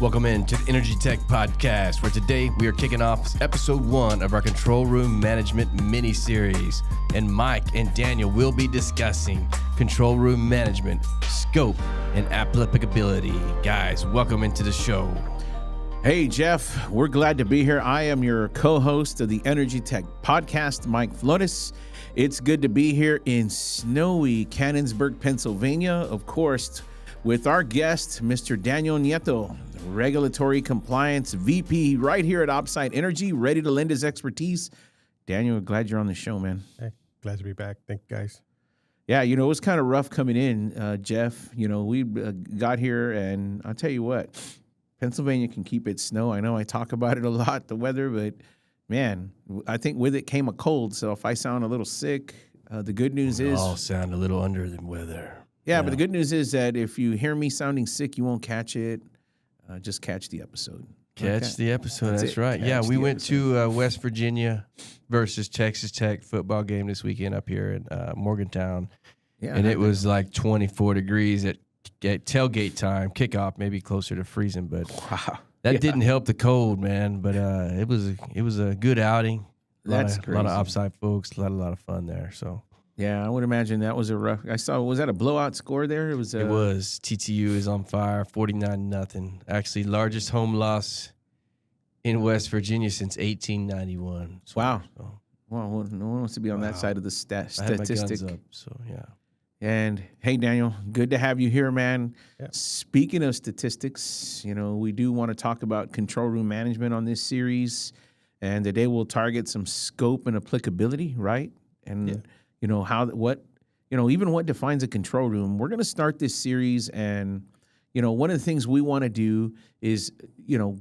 Welcome in to the Energy Tech Podcast, where today we are kicking off episode 1 of our Control Room Management mini-series. And Mike and Daniel will be discussing Control Room Management, scope, and applicability. Guys, welcome into the show. Hey, Jeff, we're glad to be here. I am your co-host of the Energy Tech Podcast, Mike Flores. It's good to be here in snowy Canonsburg, Pennsylvania, of course, with our guest, Mr. Daniel Nieto, Regulatory Compliance VP right here at OpSite Energy, ready to lend his expertise. Daniel, glad you're on the show, man. Hey, glad to be back. Thank you, guys. Yeah, it was kind of rough coming in, Jeff. We got here, and I'll tell you what, Pennsylvania can keep its snow. I know I talk about it a lot, the weather, but, man, I think with it came a cold. So if I sound a little sick, the good news is... all sound a little under the weather. Yeah, but the good news is that if you hear me sounding sick, you won't catch it. Just catch the episode. Catch the episode. That's right. Catch yeah, we went episode. to West Virginia versus Texas Tech football game this weekend up here in Morgantown. Yeah, and it was like 24 degrees at tailgate time, kickoff, maybe closer to freezing. But wow, that didn't help the cold, man. But it was a good outing. That's a lot of OpSite folks, a lot of fun there. So. Yeah, I would imagine that was a rough. Was that a blowout score there? It was. TTU is on fire, 49-0. Actually, largest home loss in West Virginia since 1891. Wow. Well, no one wants to be on that side of the statistic. I had my guns up, so yeah. And hey, Daniel, good to have you here, man. Yeah. Speaking of statistics, we do want to talk about control room management on this series, and today we'll target some scope and applicability, right? And. Yeah. Even what defines a control room. We're going to start this series, and, one of the things we want to do is,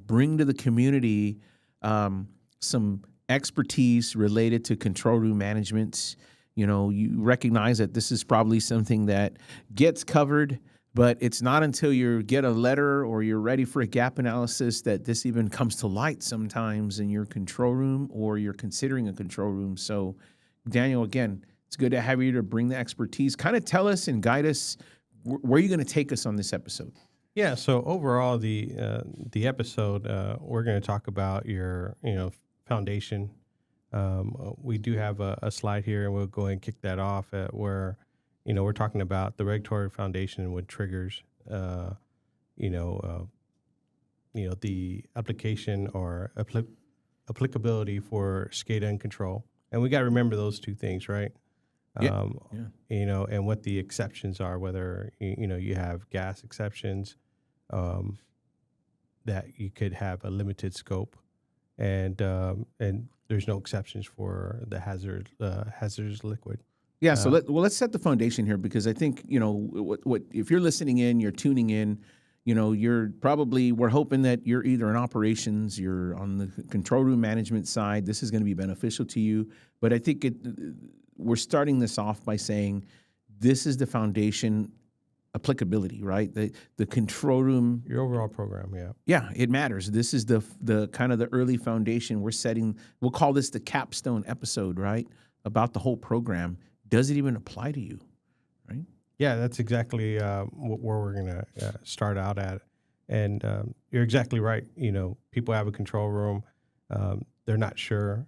bring to the community some expertise related to control room management. You recognize that this is probably something that gets covered, but it's not until you get a letter or you're ready for a gap analysis that this even comes to light sometimes in your control room or you're considering a control room. So, Daniel, again, it's good to have you to bring the expertise. Kind of tell us and guide us. Where are you going to take us on this episode? Yeah. So overall, the episode we're going to talk about your foundation. We do have a slide here, and we'll go ahead and kick that off at where we're talking about the regulatory foundation and what triggers the application or applicability for SCADA and control. And we got to remember those two things, right? And what the exceptions are, whether, you have gas exceptions, that you could have a limited scope, and there's no exceptions for the hazardous liquid. Yeah. So let's set the foundation here, because I think, what if you're listening in, you're tuning in, we're hoping that you're either in operations, you're on the control room management side. This is going to be beneficial to you. But I think we're starting this off by saying this is the foundation applicability, right? The control room. Your overall program, yeah. Yeah, it matters. This is the kind of the early foundation we're setting. We'll call this the capstone episode, right? About the whole program. Does it even apply to you, right? Yeah, that's exactly where we're going to start out at. And you're exactly right. People have a control room. They're not sure.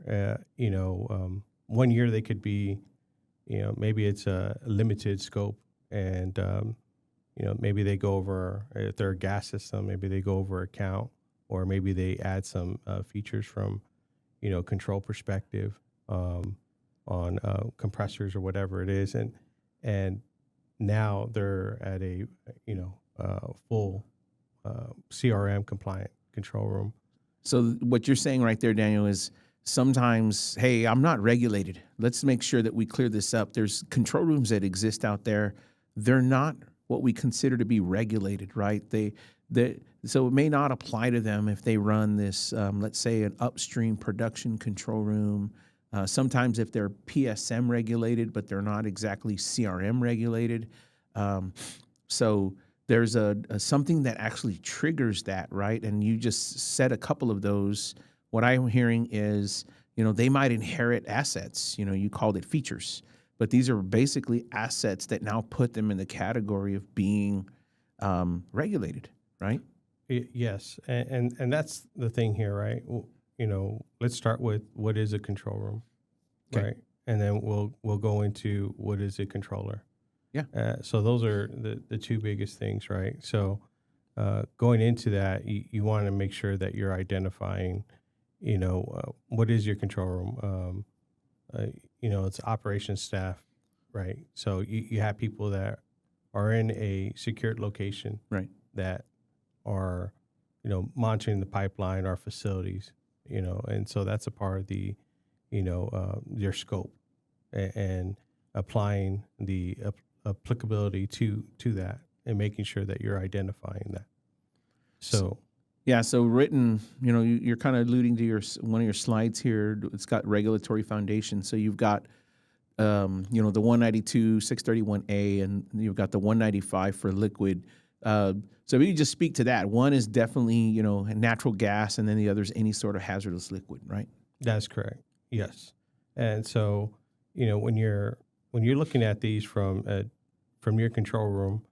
1 year they could be, maybe it's a limited scope. And, maybe they go over, if they're a gas system, maybe they go over a count, or maybe they add some features from, control perspective on compressors or whatever it is. And now they're at a full CRM compliant control room. So what you're saying right there, Daniel, is sometimes, hey, I'm not regulated. Let's make sure that we clear this up. There's control rooms that exist out there. They're not what we consider to be regulated, right? So it may not apply to them if they run this, let's say, an upstream production control room. Sometimes if they're PSM regulated, but they're not exactly CRM regulated. So there's something that actually triggers that, right? And you just said a couple of those. What I'm hearing is, they might inherit assets. You called it features, but these are basically assets that now put them in the category of being regulated, right? Yes, and that's the thing here, right? Let's start with what is a control room, Okay. right? And then we'll go into what is a controller. Yeah. So those are the two biggest things, right? So going into that, you want to make sure that you're identifying, what is your control room. It's operations staff, right? So you have people that are in a secured location, Right. that are, monitoring the pipeline or facilities, and so that's a part of the, your scope and applying the applicability to that and making sure that you're identifying that. So Yeah, so written, you're kind of alluding to one of your slides here. It's got regulatory foundation. So you've got, the 192, 631A, and you've got the 195 for liquid. So if you just speak to that, one is definitely, natural gas, and then the other is any sort of hazardous liquid, right? that's correct. Yes. And so, when you're looking at these from your control room,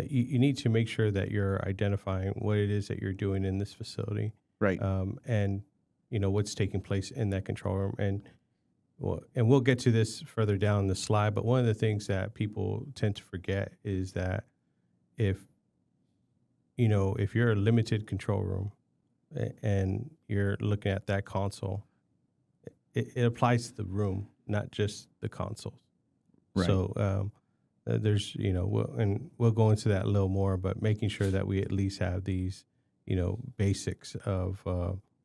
you need to make sure that you're identifying what it is that you're doing in this facility, Right. and what's taking place in that control room. And we'll get to this further down the slide. But one of the things that people tend to forget is that if you're a limited control room and you're looking at that console, it applies to the room, not just the consoles. Right. So there's, we'll go into that a little more, but making sure that we at least have these, basics of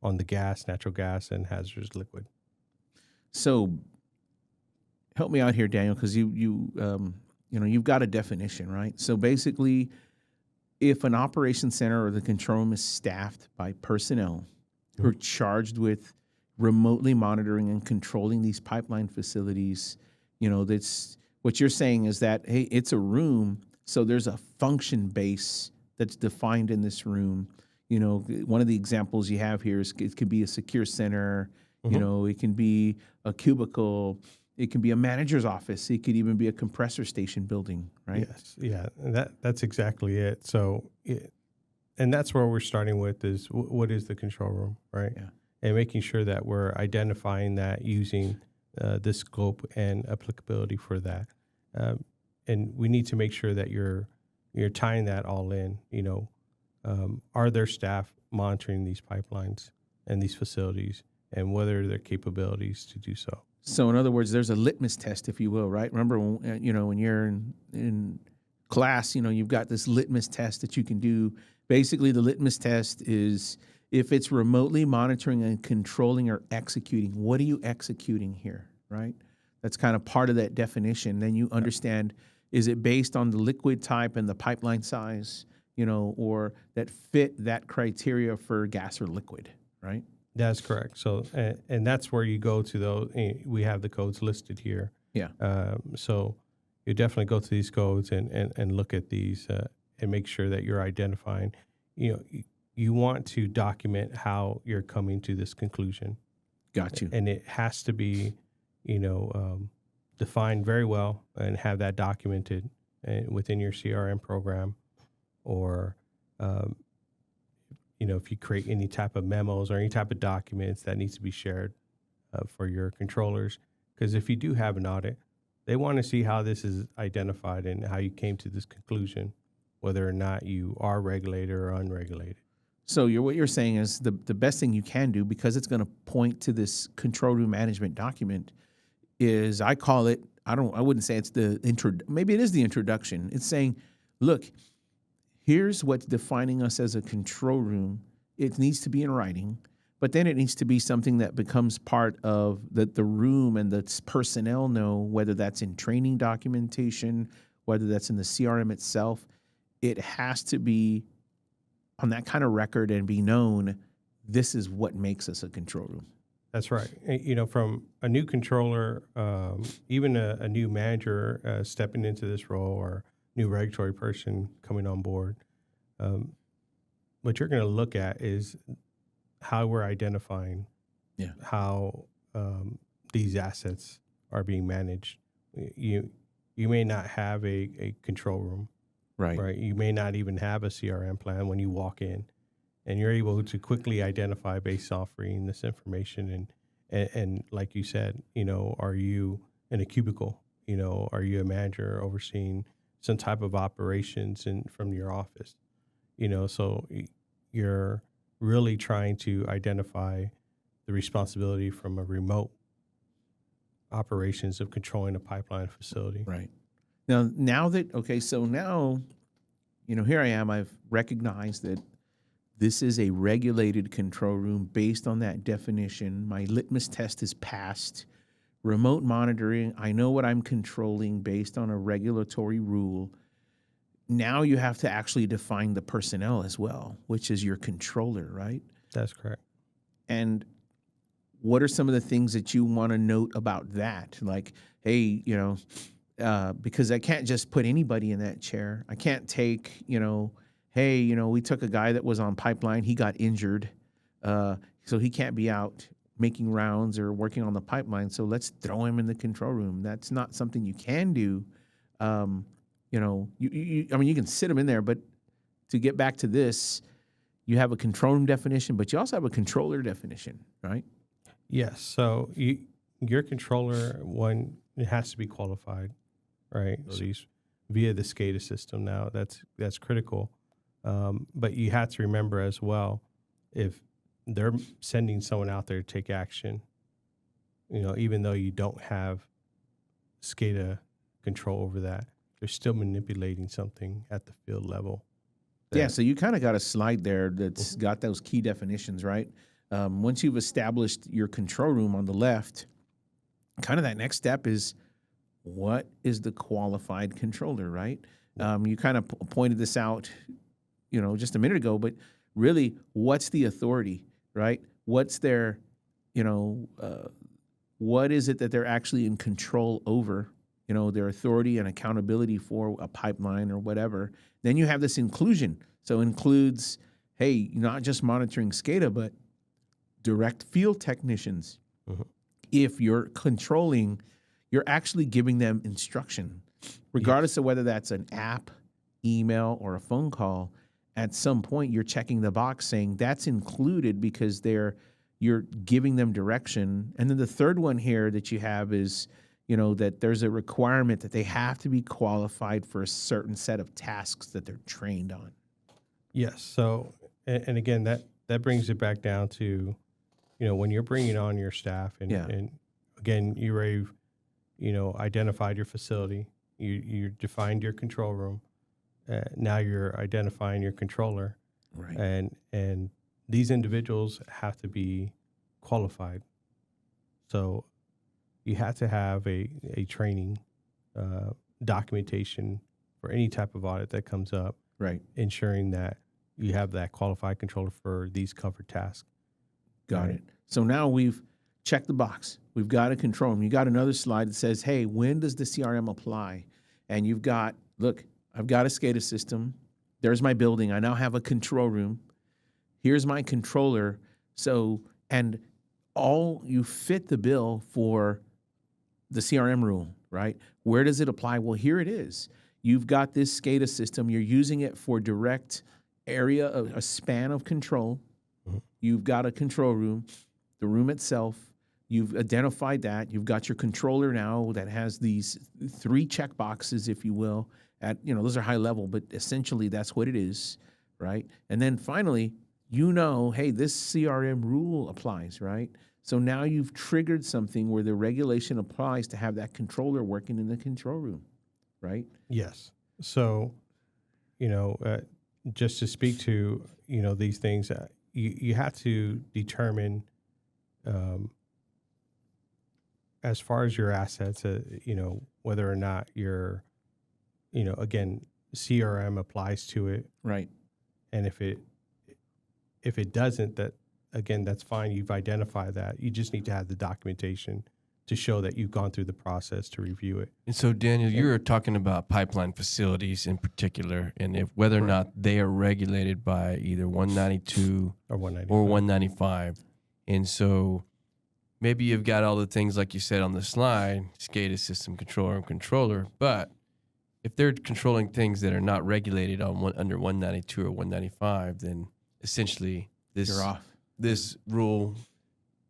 on the gas, natural gas, and hazardous liquid. So help me out here, Daniel, because you've got a definition, right? So basically, if an operations center or the control room is staffed by personnel who are charged with remotely monitoring and controlling these pipeline facilities, that's what you're saying is that, hey, it's a room, so there's a function base that's defined in this room. One of the examples you have here is it could be a secure center, it can be a cubicle, it can be a manager's office, it could even be a compressor station building, right? Yes, yeah, and that's exactly it. So, and that's where we're starting with is what is the control room, right? Yeah. And making sure that we're identifying that using the scope and applicability for that. And we need to make sure that you're tying that all in. Are there staff monitoring these pipelines and these facilities, and what are their capabilities to do so? So in other words, there's a litmus test, if you will, right? Remember, when you're in class, you've got this litmus test that you can do. Basically, the litmus test is if it's remotely monitoring and controlling or executing, what are you executing here, right? That's kind of part of that definition. Then you understand, is it based on the liquid type and the pipeline size, or that fit that criteria for gas or liquid, right? That's correct. So, and that's where you go to those. We have the codes listed here. Yeah. So you definitely go to these codes and look at these and make sure that you're identifying. You want to document how you're coming to this conclusion. Got you. And it has to be, defined very well and have that documented within your CRM program, or if you create any type of memos or any type of documents that needs to be shared for your controllers. Because if you do have an audit, they want to see how this is identified and how you came to this conclusion, whether or not you are regulated or unregulated. So what you're saying is the best thing you can do, because it's going to point to this control room management document, is I call it, I wouldn't say it's the intro, maybe it is the introduction. It's saying, look, here's what's defining us as a control room. It needs to be in writing, but then it needs to be something that becomes part of the room, and the personnel know, whether that's in training documentation, whether that's in the CRM itself. It has to be on that kind of record and be known, this is what makes us a control room. That's right. From a new controller, even a new manager stepping into this role, or new regulatory person coming on board, what you're going to look at is how we're identifying how these assets are being managed. You may not have a control room. Right. Right. You may not even have a CRM plan when you walk in. and you're able to quickly identify based off reading this information. And like you said, are you in a cubicle? Are you a manager overseeing some type of operations from your office? So you're really trying to identify the responsibility from a remote operations of controlling a pipeline facility. Right. Now that, okay, so now, here I am, I've recognized that this is a regulated control room based on that definition. My litmus test is passed. Remote monitoring, I know what I'm controlling based on a regulatory rule. Now you have to actually define the personnel as well, which is your controller, right? That's correct. And what are some of the things that you want to note about that? Like, hey, because I can't just put anybody in that chair. I can't take, hey, we took a guy that was on pipeline. He got injured. So he can't be out making rounds or working on the pipeline. So let's throw him in the control room. That's not something you can do. You can sit him in there, but to get back to this, you have a control room definition, but you also have a controller definition, right? Yes. So your controller, one, it has to be qualified, right? So he's via the SCADA system now. That's critical. But you have to remember as well, if they're sending someone out there to take action, even though you don't have SCADA control over that, they're still manipulating something at the field level. Yeah, so you kind of got a slide there that's got those key definitions, right? Once you've established your control room on the left, kind of that next step is, what is the qualified controller, right? You kind of pointed this out, just a minute ago, but really, what's the authority, right? What's their, what is it that they're actually in control over, their authority and accountability for a pipeline or whatever. Then you have this inclusion. So includes, hey, not just monitoring SCADA, but direct field technicians. Mm-hmm. If you're controlling, you're actually giving them instruction, regardless of whether that's an app, email, or a phone call. At some point, you're checking the box saying that's included because you're giving them direction. And then the third one here that you have is, that there's a requirement that they have to be qualified for a certain set of tasks that they're trained on. Yes. So, and again, that brings it back down to, when you're bringing on your staff and again, you already, identified your facility, you defined your control room. Now you're identifying your controller, right? And these individuals have to be qualified. So you have to have a training documentation for any type of audit that comes up, right? Ensuring that you have that qualified controller for these covered tasks. Got it. So now we've checked the box. We've got a control room. You got another slide that says, hey, when does the CRM apply? And you've got, look, I've got a SCADA system. There's my building. I now have a control room. Here's my controller. So, and you fit the bill for the CRM rule, right? Where does it apply? Well, here it is. You've got this SCADA system. You're using it for direct area, a span of control. Mm-hmm. You've got a control room, the room itself. You've identified that. You've got your controller now that has these 3 check boxes, if you will. Those are high level, but essentially that's what it is, right? And then finally, hey, this CRM rule applies, right? So now you've triggered something where the regulation applies to have that controller working in the control room, right? Yes. So, just to speak to, these things, you have to determine, as far as your assets, whether or not you're, again, CRM applies to it. Right. And if it doesn't, that's fine. You've identified that. You just need to have the documentation to show that you've gone through the process to review it. And so, Daniel, you're talking about pipeline facilities in particular, and whether or not they are regulated by either 192 or 195. And so maybe you've got all the things like you said on the slide, SCADA system controller, but if they're controlling things that are not regulated under 192 or 195, then essentially this You're off. this rule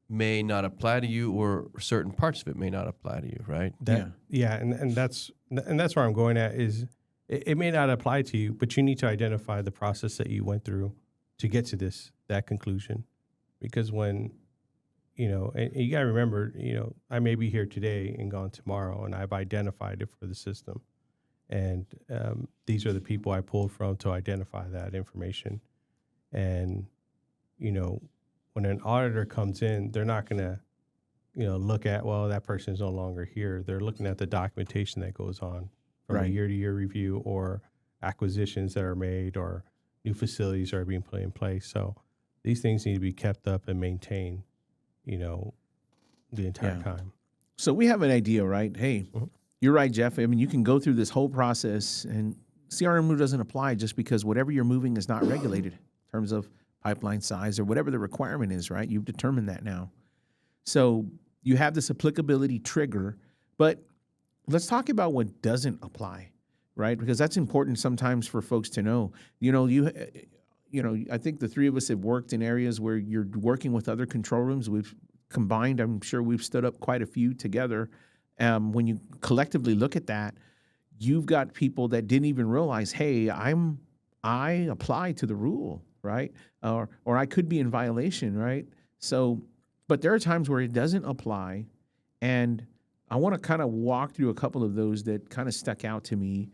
may not apply to you, or certain parts of it may not apply to you, right? And that's where I'm going at is it may not apply to you, but you need to identify the process that you went through to get to that conclusion. Because when, and you got to remember, I may be here today and gone tomorrow, and I've identified it for the system. And these are the people I pulled from to identify that information. And, when an auditor comes in, they're not going to, look at, well, that person is no longer here. They're looking at the documentation that goes on from a year-to-year review, or acquisitions that are made, or new facilities are being put in place. So these things need to be kept up and maintained, the entire time. So we have an idea, right? Hey, you're right, Jeff. I mean, you can go through this whole process, and CRM rule doesn't apply just because whatever you're moving is not regulated in terms of pipeline size or whatever the requirement is, right? You've determined that now. So you have this applicability trigger, but let's talk about what doesn't apply, right? Because that's important sometimes for folks to know. I think the three of us have worked in areas where you're working with other control rooms. We've combined, I'm sure we've stood up quite a few together. When you collectively look at that, you've got people that didn't even realize, hey, I apply to the rule, right? Or I could be in violation, right? So, but there are times where it doesn't apply, and I want to kind of walk through a couple of those that kind of stuck out to me.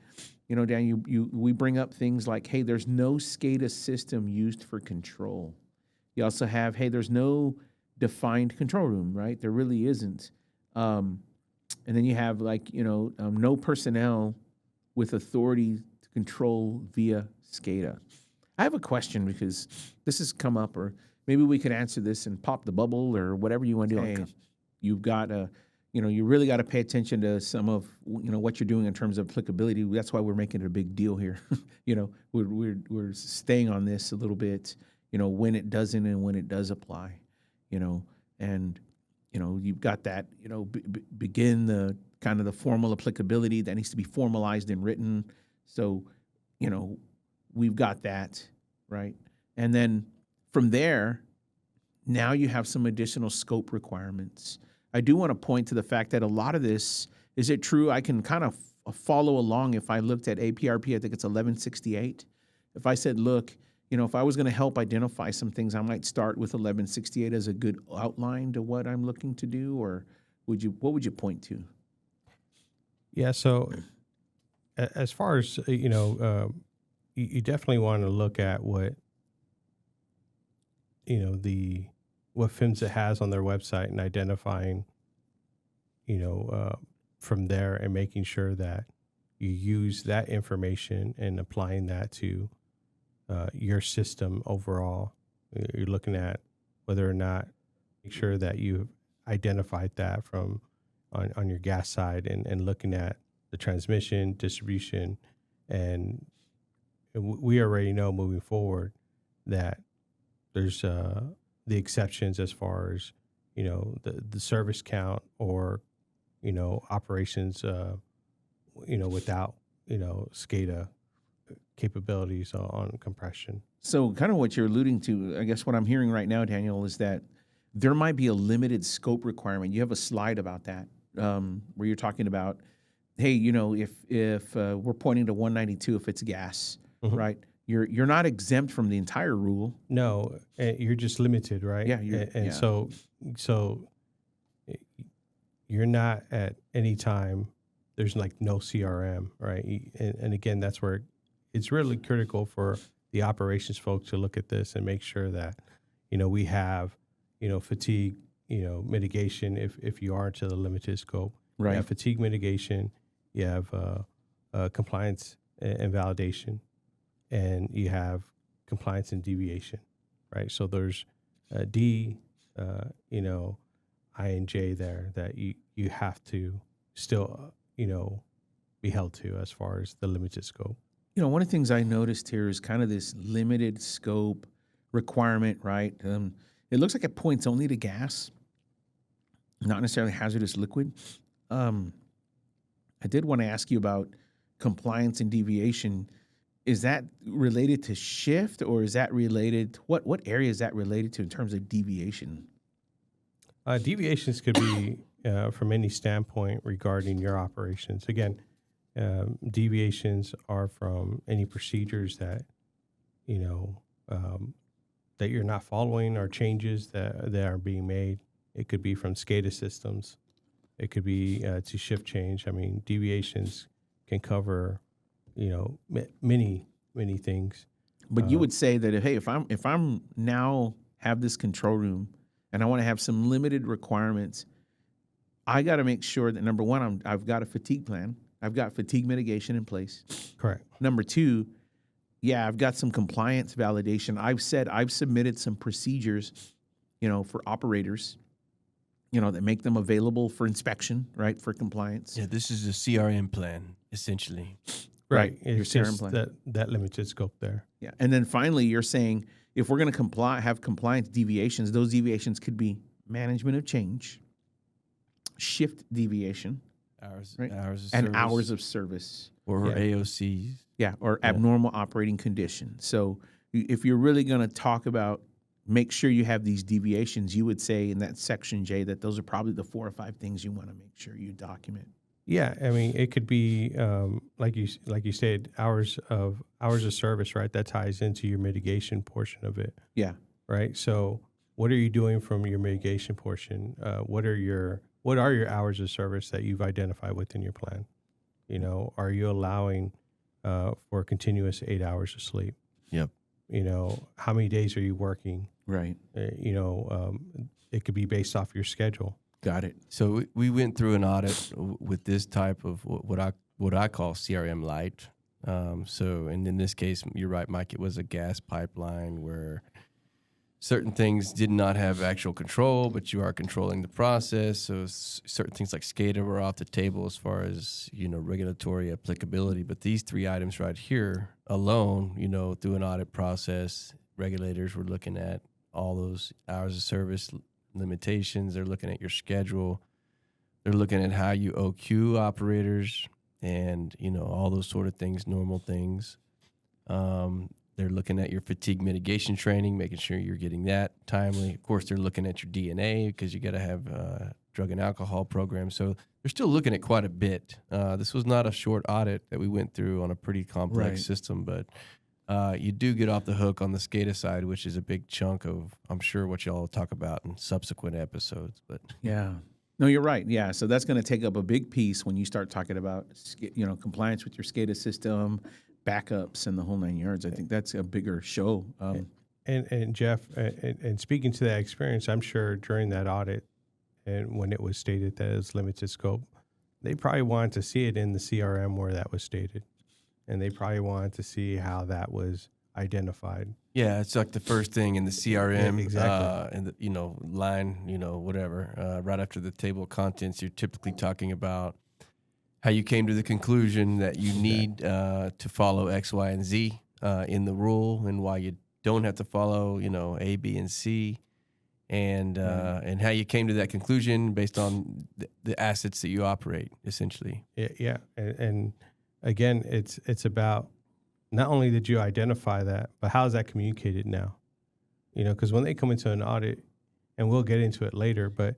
Dan, we bring up things like, hey, there's no SCADA system used for control. You also have, hey, there's no defined control room, right? There really isn't. And then you have no personnel with authority to control via SCADA. I have a question because this has come up, or maybe we could answer this and pop the bubble or whatever you want to do. Hey, you've got you really got to pay attention to some of, what you're doing in terms of applicability. That's why we're making it a big deal here. We're staying on this a little bit, when it doesn't and when it does apply, and, you've got that, begin the kind of the formal applicability that needs to be formalized and written. So, we've got that, right? And then from there, now you have some additional scope requirements. I do want to point to the fact that a lot of this, is it true? I can kind of follow along if I looked at APRP, I think it's 1168. If I said, look, if I was going to help identify some things, I might start with 1168 as a good outline to what I'm looking to do, or what would you point to? Yeah, so as far as, you definitely want to look at what, what PHMSA has on their website and identifying, from there, and making sure that you use that information and applying that to your system overall. You're looking at whether or not, make sure that you've identified that from on your gas side, and looking at the transmission, distribution, and we already know moving forward that there's the exceptions as far as, the service count, or, operations, without, SCADA capabilities on compression. So kind of what you're alluding to, I guess what I'm hearing right now, Daniel, is that there might be a limited scope requirement. You have a slide about that, where you're talking about, hey, if we're pointing to 192, if it's gas, right? You're not exempt from the entire rule. No, you're just limited, right? Yeah. So you're not at any time, there's no CRM, right? And again, that's where it's really critical for the operations folks to look at this and make sure that, we have, fatigue, mitigation if you are to the limited scope. Right. You have fatigue mitigation, you have compliance and validation, and you have compliance and deviation, right? So there's D, I and J there that you have to still, be held to as far as the limited scope. One of the things I noticed here is kind of this limited scope requirement, right? It looks like it points only to gas, not necessarily hazardous liquid. I did want to ask you about compliance and deviation. is that related to shift, or is that related? What area is that related to in terms of deviation? Deviations could be from any standpoint regarding your operations. Again, deviations are from any procedures that that you're not following, or changes that are being made. It could be from SCADA systems. It could be to shift change. I mean, deviations can cover, many things. But you would say that if I'm now have this control room and I want to have some limited requirements, I got to make sure that number one, I've got a fatigue plan. I've got fatigue mitigation in place. Correct. Number two, yeah, I've got some compliance validation. I've submitted some procedures, for operators, that make them available for inspection, right, for compliance. Yeah, this is a CRM plan, essentially. Right. It's Your CRM just plan. that limited scope there. Yeah. And then finally, you're saying if we're going to have compliance deviations, those deviations could be management of change, shift deviation, Hours right? of and service, hours of service. or Yeah. AOCs. Yeah, or abnormal operating conditions. So if you're really going to talk about make sure you have these deviations, you would say in that section, Jay, that those are probably the 4 or 5 things you want to make sure you document. Yeah, I mean, it could be like you said, hours of service, right? That ties into your mitigation portion of it, Yeah. right? So, what are you doing from your mitigation portion? What are your hours of service that you've identified within your plan? Are you allowing for continuous 8 hours of sleep? Yep. How many days are you working? Right. It could be based off your schedule. Got it. So we went through an audit with this type of what I call CRM light. And in this case, you're right, Mike. It was a gas pipeline where certain things did not have actual control, but you are controlling the process. So certain things like SCADA were off the table as far as regulatory applicability. But these 3 items right here alone, through an audit process, regulators were looking at all those hours of service limitations. They're looking at your schedule. They're looking at how you OQ operators and, all those sort of things, normal things. They're looking at your fatigue mitigation training, making sure you're getting that timely. Of course, they're looking at your DNA because you got to have drug and alcohol programs. So they're still looking at quite a bit. This was not a short audit that we went through on a pretty complex system, but you do get off the hook on the SCADA side, which is a big chunk of, I'm sure, what y'all will talk about in subsequent episodes. But Yeah. No, you're right. Yeah. So that's going to take up a big piece when you start talking about, compliance with your SCADA system, backups, and the whole 9 yards. I think that's a bigger show. And Jeff, and speaking to that experience, I'm sure during that audit and when it was stated that it's limited scope, they probably wanted to see it in the CRM where that was stated. And they probably wanted to see how that was identified. yeah, it's like the first thing in the CRM, Yeah, exactly. and line, whatever. Right after the table of contents, you're typically talking about how you came to the conclusion that you need to follow X, Y, and Z in the rule, and why you don't have to follow, A, B, and C, and how you came to that conclusion based on the assets that you operate, essentially. Yeah. And again, it's about not only did you identify that, but how is that communicated now? Because when they come into an audit, and we'll get into it later, but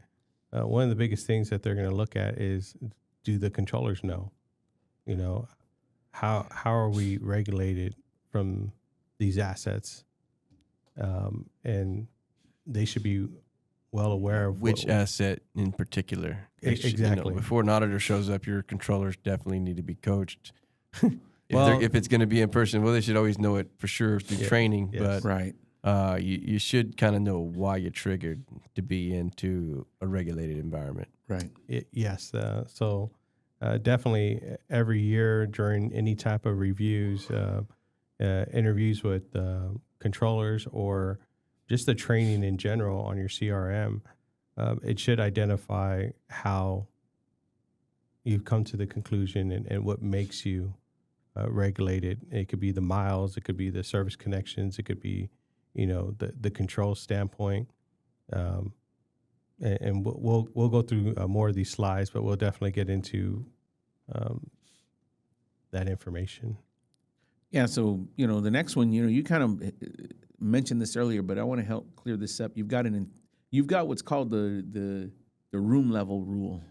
one of the biggest things that they're going to look at is, do the controllers know? How are we regulated from these assets? And they should be well aware of Which asset in particular. Exactly. Before an auditor shows up, your controllers definitely need to be coached. Well- If it's going to be in person, they should always know it for sure through training. Yes. But Right. you should kind of know why you're triggered to be into a regulated environment. Right. Yes. So definitely every year during any type of reviews, interviews with controllers, or just the training in general on your CRM, it should identify how you've come to the conclusion and what makes you regulated. It could be the miles, it could be the service connections, it could be, the control standpoint. And we'll go through more of these slides, but we'll definitely get into that information. Yeah. So, the next one, you kind of mentioned this earlier, but I want to help clear this up. You've got what's called the room level rule.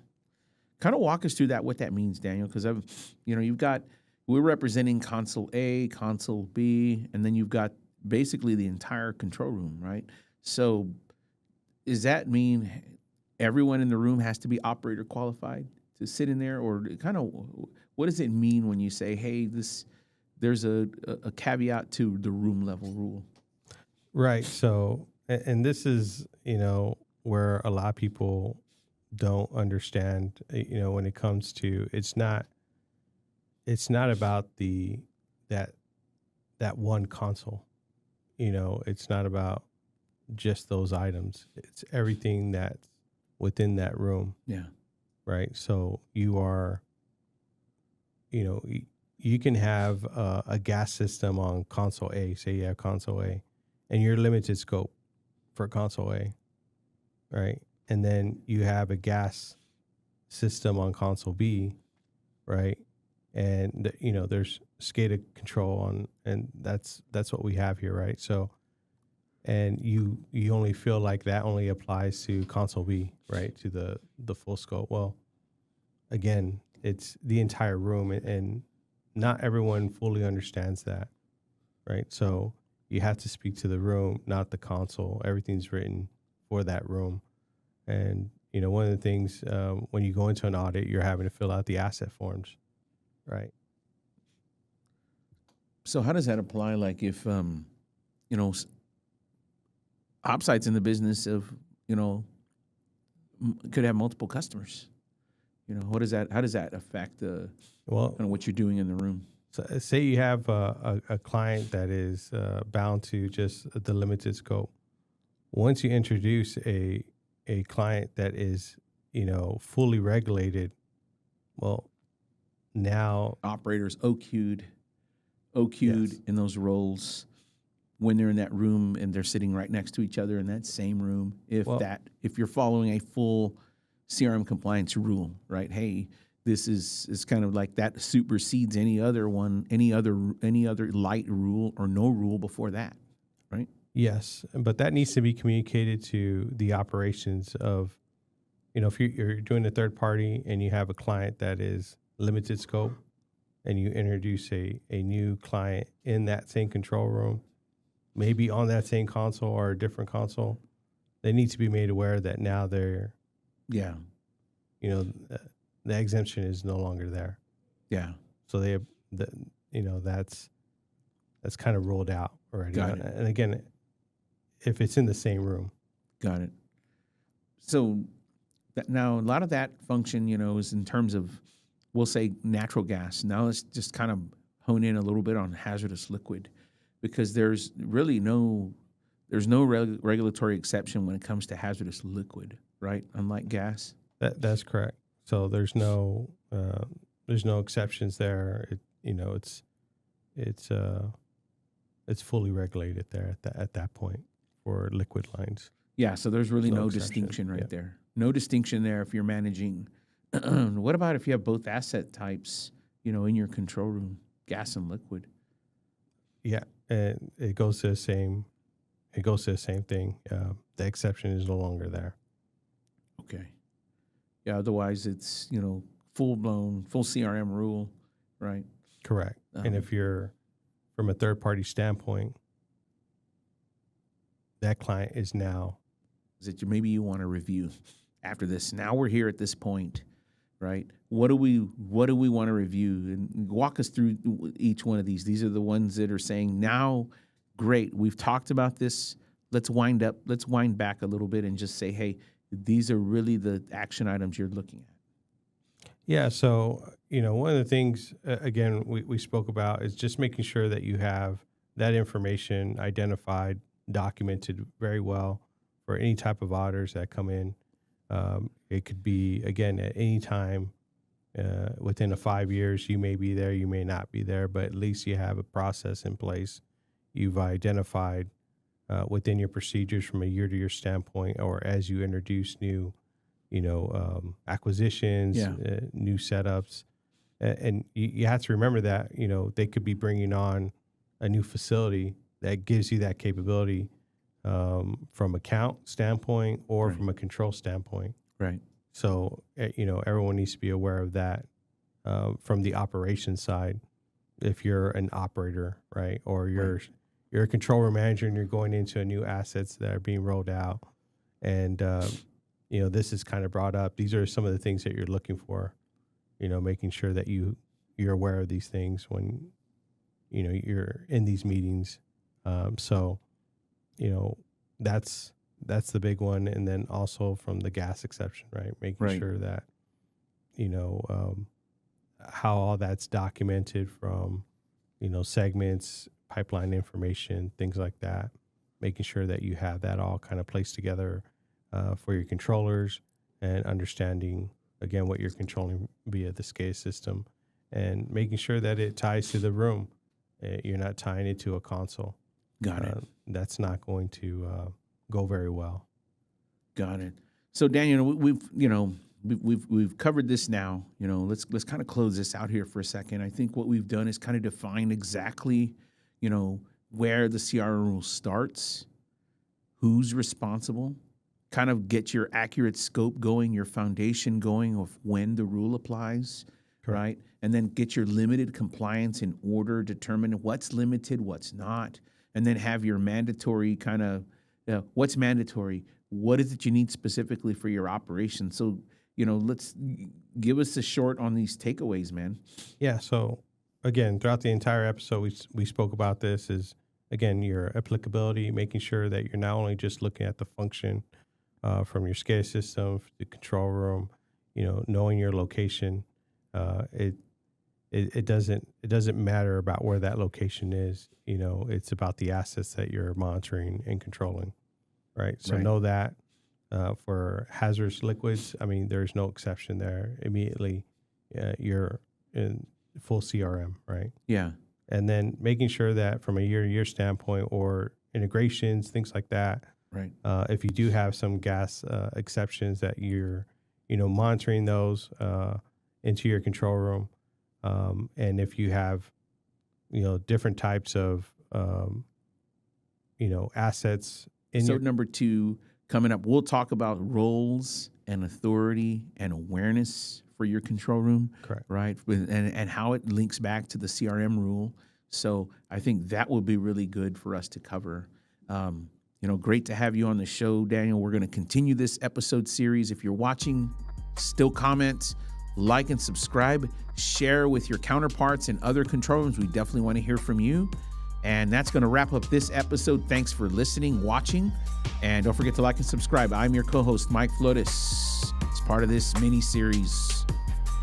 Kind of walk us through that, what that means, Daniel, because we're representing console A, console B, and then you've got basically the entire control room, right? So does that mean everyone in the room has to be operator qualified to sit in there, or kind of what does it mean when you say, hey, there's a caveat to the room level rule? Right. So, and this is, where a lot of people don't understand, when it comes to, it's not about that one console, it's not about just those items. It's everything that's within that room. Yeah. Right. So you are, you can have a gas system on console A, say you have console A, and you're limited scope for console A, right? And then you have a gas system on console B, right? And there's SCADA control on, and that's what we have here, right? So, and you only feel like that only applies to console B, right? To the full scope. Well, again, it's the entire room, and not everyone fully understands that, right? So you have to speak to the room, not the console. Everything's written for that room. And, one of the things when you go into an audit, you're having to fill out the asset forms, right? So how does that apply? Like if, OpSite's in the business of, could have multiple customers. How does that affect kind of what you're doing in the room? So say you have a client that is bound to just the limited scope. Once you introduce a client that is, fully regulated, well, now operators OQ'd Yes. in those roles when they're in that room and they're sitting right next to each other in that same room. If you're following a full CRM compliance rule, right? Hey, this is kind of like that supersedes any other light rule or no rule before that, right? Yes, but that needs to be communicated to the operations of, if you're doing a third party and you have a client that is limited scope and you introduce a new client in that same control room, maybe on that same console or a different console, they need to be made aware that now they're, Yeah. The exemption is no longer there. Yeah. So they have, that's kind of rolled out already. Got it. And again, if it's in the same room. Got it. So now a lot of that function, is in terms of, we'll say natural gas. Now let's just kind of hone in a little bit on hazardous liquid, because there's really no regulatory exception when it comes to hazardous liquid, right? Unlike gas. That's correct. So there's no exceptions there. It's fully regulated there at that point for liquid lines. Yeah. So there's really no exception. distinction right Yeah. there. No distinction there if you're managing. What about if you have both asset types, in your control room, gas and liquid? Yeah, and it goes to the same thing. The exception is no longer there. Okay. Yeah. Otherwise, it's full CRM rule, right? Correct. And if you're from a third party standpoint, that client is now. Is it maybe you want to review after this? Now we're here at this point, right? What do we want to review? And walk us through each one of these. These are the ones that are saying, now, great, we've talked about this. Let's wind back a little bit and just say, hey, these are really the action items you're looking at. Yeah. So, one of the things, again, we spoke about is just making sure that you have that information identified, documented very well for any type of auditors that come in. It could be, again, at any time within 5 years, you may be there, you may not be there, but at least you have a process in place. You've identified within your procedures from a year-to-year standpoint, or as you introduce new, acquisitions, Yeah. new setups, And you have to remember that, they could be bringing on a new facility that gives you that capability from account standpoint or Right. from a control standpoint. Right. So, everyone needs to be aware of that from the operations side. If you're an operator, right, or you're a control room manager and you're going into a new assets that are being rolled out, and this is kind of brought up. These are some of the things that you're looking for. Making sure that you're aware of these things when you're in these meetings. So that's the big one, and then also from the gas exception, right? Making sure that how all that's documented from segments, pipeline information, things like that. Making sure that you have that all kind of placed together for your controllers, and understanding again what you're controlling via the SCADA system, and making sure that it ties to the room. You're not tying it to a console. Got it. That's not going to go very well. Got it. So Daniel, we've covered this now. Let's kind of close this out here for a second. I think what we've done is kind of define exactly, where the CRM rule starts, who's responsible, kind of get your accurate scope going, your foundation going of when the rule applies. Correct. Right? And then get your limited compliance in order, determine what's limited, what's not, and then have your mandatory kind of, what's mandatory, what is it you need specifically for your operation. So, let's give us a short on these takeaways, man. Yeah. So again, throughout the entire episode, we spoke about this is, again, your applicability, making sure that you're not only just looking at the function from your SCADA system, the control room, knowing your location. It doesn't matter about where that location is. It's about the assets that you're monitoring and controlling, right? So know that for hazardous liquids, there's no exception there. Immediately, you're in full CRM, right? Yeah. And then making sure that from a year-to-year standpoint or integrations, things like that. Right. If you do have some gas exceptions that you're, monitoring those into your control room. And if you have, different types of, assets. So number 2 coming up, we'll talk about roles and authority and awareness for your control room. Correct. Right. And how it links back to the CRM rule. So I think that will be really good for us to cover. Great to have you on the show, Daniel. We're going to continue this episode series. If you're watching, still comment, like and subscribe, share with your counterparts and other control rooms. We definitely want to hear from you. And that's going to wrap up this episode. Thanks for listening, watching, and don't forget to like and subscribe. I'm your co-host, Mike Flores. It's part of this mini series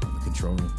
on the Control Room.